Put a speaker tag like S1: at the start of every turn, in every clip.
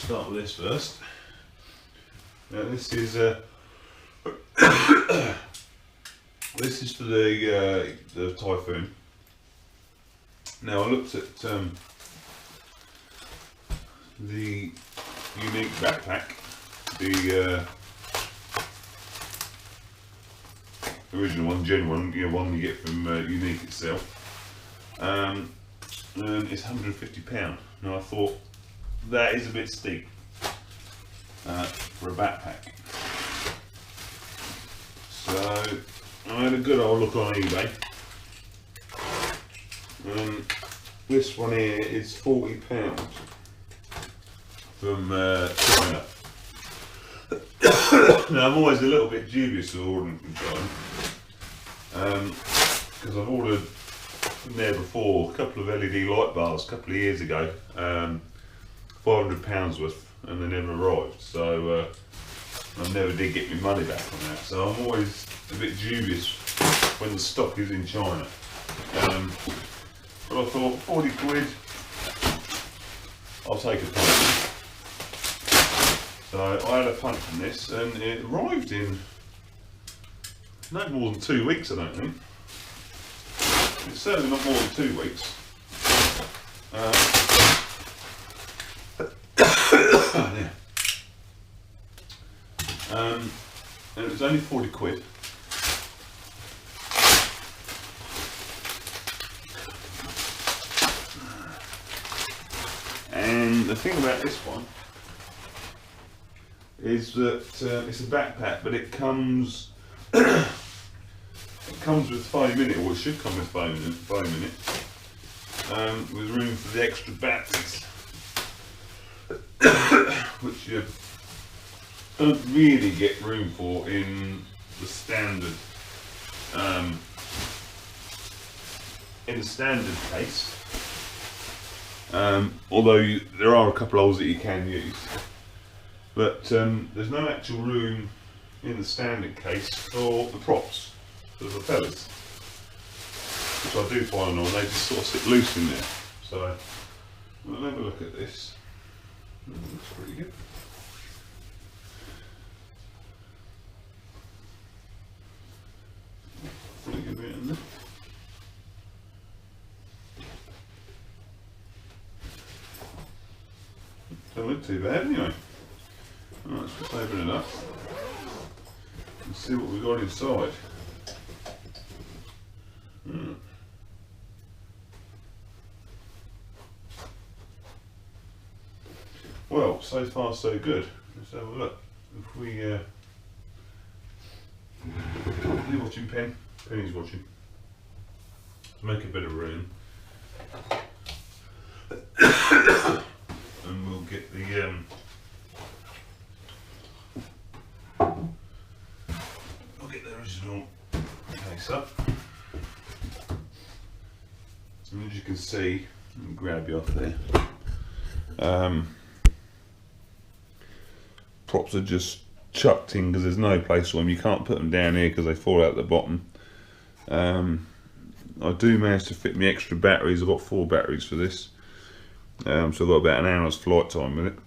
S1: start with this first. Now this is this is for the Typhoon. Now I looked at the unique backpack, the original one, genuine one, one you get from Unique itself, and it's £150. Now I thought that is a bit steep for a backpack, so I had a good old look on eBay. This one here is £40 from China. Now I'm always a little bit dubious of ordering from China, because I've ordered from there before a couple of LED light bars a couple of years ago, £500 worth, and they never arrived, so I never did get my money back on that. So I'm always a bit dubious when the stock is in China. But I thought 40 quid, I'll take a punt. So I had a punt from this, and it arrived in no more than 2 weeks, I don't think. It's certainly not more than 2 weeks. Yeah. And it was only 40 quid. And the thing about this one is that it's a backpack, but it comes with foam in it, or it should come with foam in it, with room for the extra batteries, which you don't really get room for in the standard case. Although there are a couple of holes that you can use, but there's no actual room in the standard case for the props, for the propellers, which I do find annoying. They just sort of sit loose in there. So we'll have a look at this. Looks pretty good. Pretty good bit in there. Don't look too bad anyway. Right, let's just open it up and see what we've got inside. Well, so far so good. Let's have a look. If we you're watching, Penny's watching. Let's make a bit of room. And we'll get the original case up. And as you can see, let me grab you off there. Props are just chucked in because there's no place for them. You can't put them down here because they fall out the bottom. I do manage to fit me extra batteries. I've got 4 batteries for this. So I've got about an hour's flight time with it,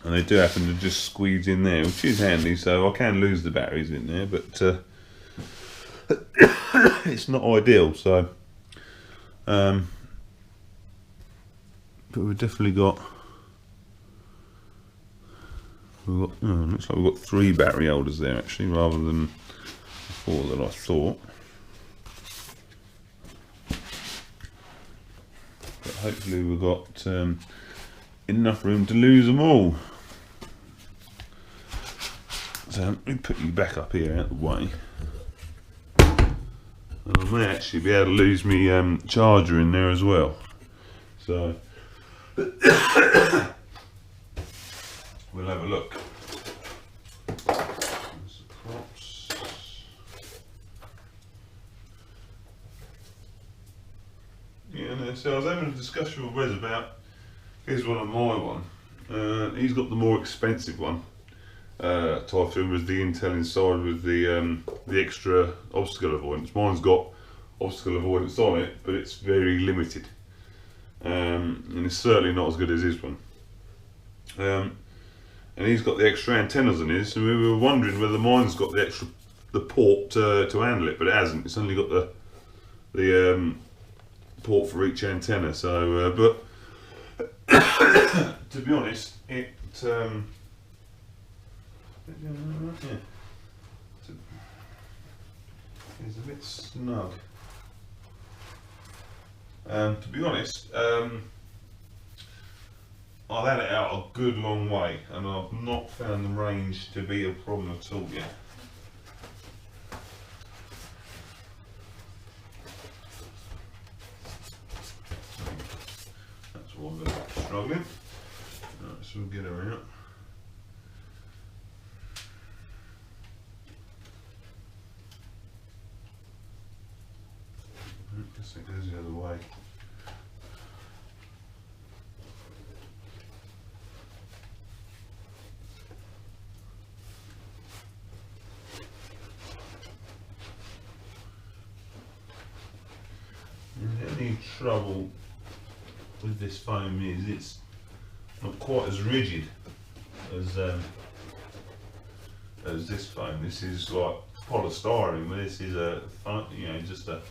S1: and they do happen to just squeeze in there, which is handy. So I can lose the batteries in there, but it's not ideal. So, but we've definitely got. Looks like we've got 3 battery holders there actually, rather than 4 that I thought. But hopefully we've got enough room to lose them all. So let me put you back up here out of the way. And I may actually be able to lose my charger in there as well. So we'll have a look. There's the props. Yeah, no, so I was having a discussion with Wes about, here's one of my one. He's got the more expensive one. Typhoon with the Intel inside with the extra obstacle avoidance. Mine's got obstacle avoidance on it, but it's very limited. And it's certainly not as good as his one. and he's got the extra antennas on his, and we were wondering whether mine's got the port to handle it, but it hasn't. It's only got the port for each antenna. So, but to be honest, it's a bit snug. To be honest, I've had it out a good long way, and I've not found the range to be a problem at all yet. That's why I'm struggling. Right, so we'll get her out. I guess it goes the other way. The only trouble with this foam is it's not quite as rigid as this foam. This is like polystyrene, but this is a just a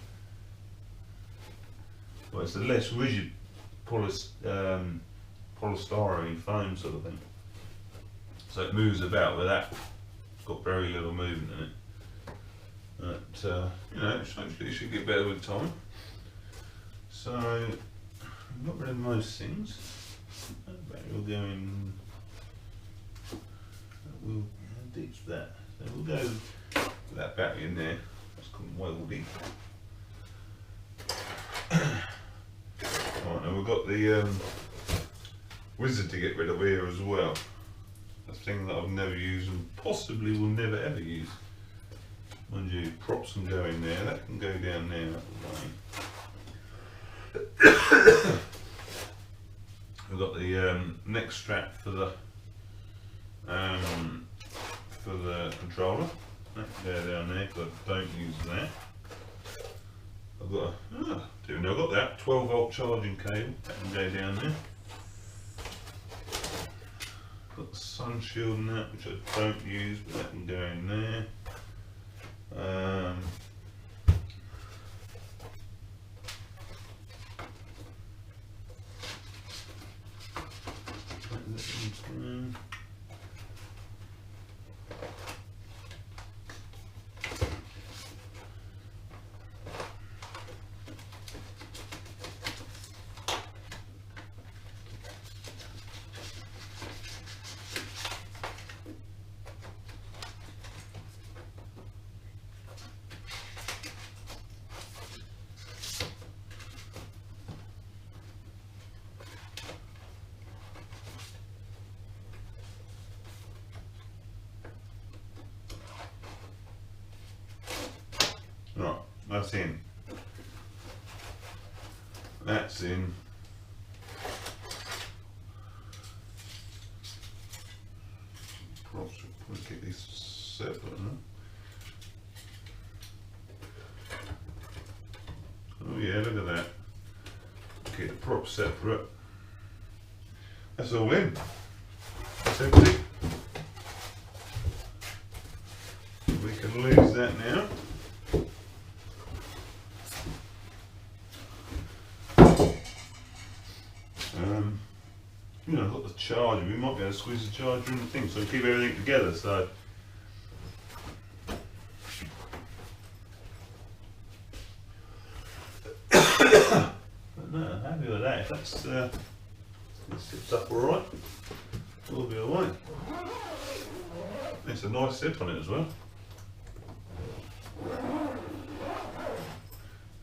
S1: it's a less rigid polystyrene foam sort of thing. So it moves about with that. It's got very little movement in it. But hopefully it should get better with time. So I've got rid of most things. That battery will go in. We'll ditch that. So we'll go with that battery in there. That's called weldy. Right, now we've got the wizard to get rid of here as well. A thing that I've never used and possibly will never ever use. Mind you, props can go in there. That can go down there. We've got the neck strap for the controller. That can go down there because I don't use that. I've got I've got that 12-volt charging cable. That can go down there. Got the sun shield and that, which I don't use, but that can go in there. Right, that's in. That's in. Perhaps we'll get these separate, huh? Oh yeah, look at that. Keep the props separate. That's all in. That's empty. We can lose that now. I've got the charger. We might be able to squeeze the charger in the thing, so keep everything together. So. But no, I'm happy with that. If that's this zips up all right, we'll be all right. It's a nice zip on it as well.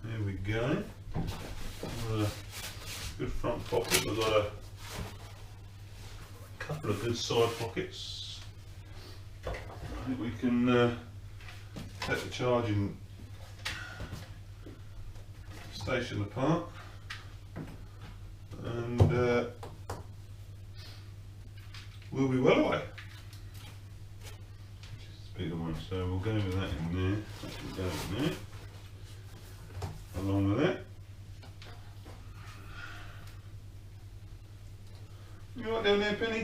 S1: There we go. Got a good front pocket. We've got a couple of good side pockets. I think we can take the charging station apart and we'll be well away. Bigger one, so we'll go with that in there. That can go in there. Along with that. You right down there, Penny?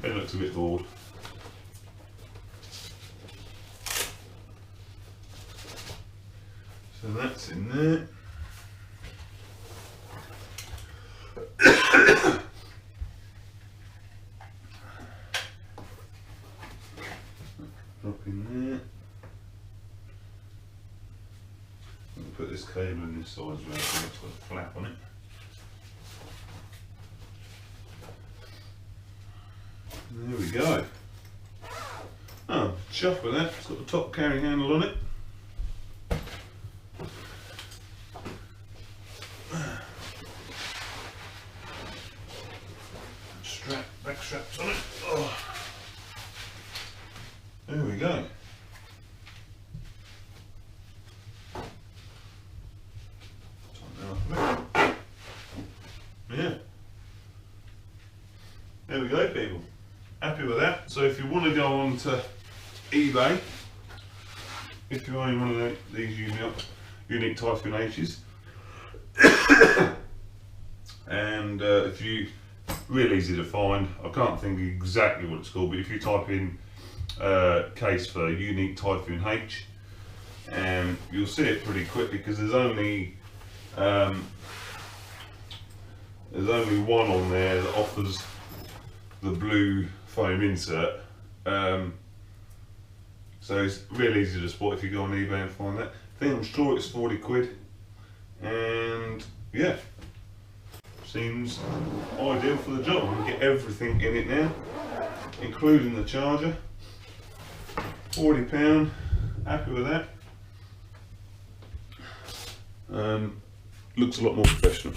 S1: Ben looks a bit bored. So that's in there. Drop in there. I'll put this cable in this side as well, so it's got a flap on it. There we go. Oh, chuffed with that. It's got the top carry handle on it. Back straps on it. Oh. There we go. Yeah. There we go, people. Happy with that. So if you want to go on to eBay, if you own one of these unique Typhoon H's, and if you, really easy to find, I can't think exactly what it's called, but if you type in case for unique Typhoon H, and you'll see it pretty quickly, because there's only one on there that offers the blue foam insert, so it's really easy to spot if you go on eBay and find that. I think I'm sure it's 40 quid, and yeah, seems ideal for the job. We can get everything in it now, including the charger. £40, happy with that. Looks a lot more professional.